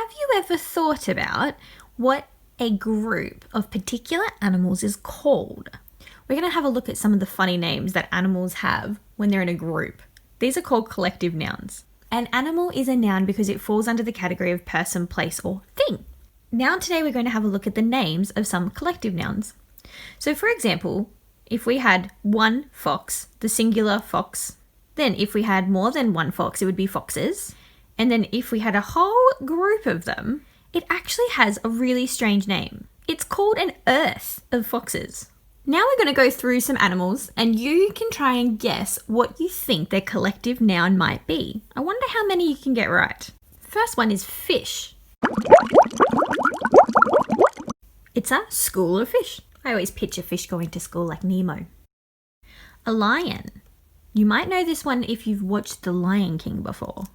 Have you ever thought about what a group of particular animals is called? We're going to have a look at some of the funny names that animals have when they're in a group. These are called collective nouns. An animal is a noun because it falls under the category of person, place, or thing. Now today we're going to have a look at the names of some collective nouns. So for example, if we had one fox, the singular fox, then if we had more than one fox, it would be foxes. And then if we had a whole group of them, it actually has a really strange name. It's called an earth of foxes. Now we're going to go through some animals and you can try and guess what you think their collective noun might be. I wonder how many you can get right. First one is fish. It's a school of fish. I always picture fish going to school like Nemo. A lion. You might know this one if you've watched The Lion King before.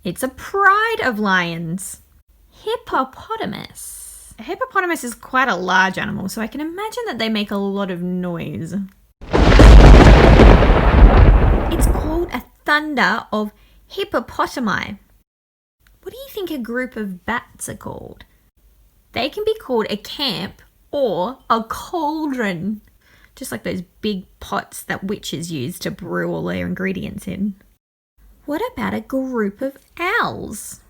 It's a pride of lions. Hippopotamus. A hippopotamus is quite a large animal, so I can imagine that they make a lot of noise. It's called a thunder of hippopotami. What do you think a group of bats are called? They can be called a camp or a cauldron. Just like those big pots that witches use to brew all their ingredients in. What about a group of owls?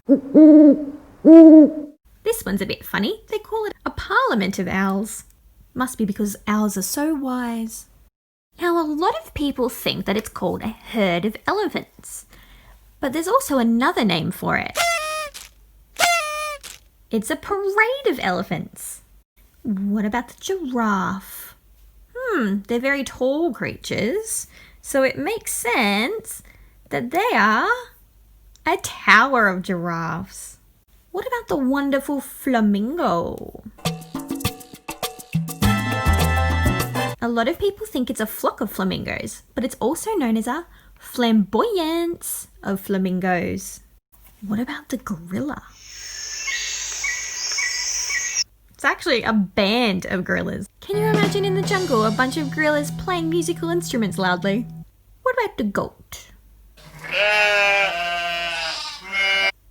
This one's a bit funny. They call it a parliament of owls. Must be because owls are so wise. Now, a lot of people think that it's called a herd of elephants. But there's also another name for it. It's a parade of elephants. What about the giraffe? They're very tall creatures, so it makes sense that they are a tower of giraffes. What about the wonderful flamingo? A lot of people think it's a flock of flamingos, but it's also known as a flamboyance of flamingos. What about the gorilla? It's actually a band of gorillas. Can you imagine in the jungle a bunch of gorillas playing musical instruments loudly? What about the goat?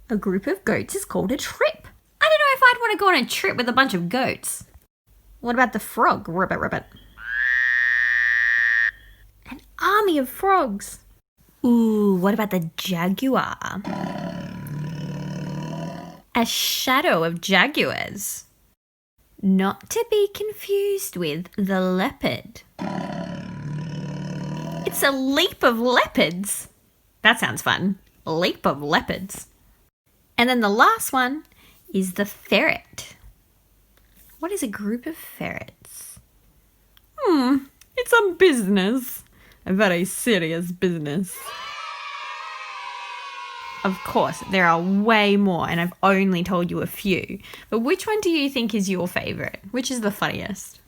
A group of goats is called a trip. I don't know if I'd want to go on a trip with a bunch of goats. What about the frog? Ribbit, ribbit. An army of frogs. Ooh, what about the jaguar? A shadow of jaguars. Not to be confused with the leopard. It's a leap of leopards. That sounds fun. A leap of leopards. And then the last one is the ferret. What is a group of ferrets? It's a business. A very serious business. Of course, there are way more and I've only told you a few. But which one do you think is your favourite? Which is the funniest?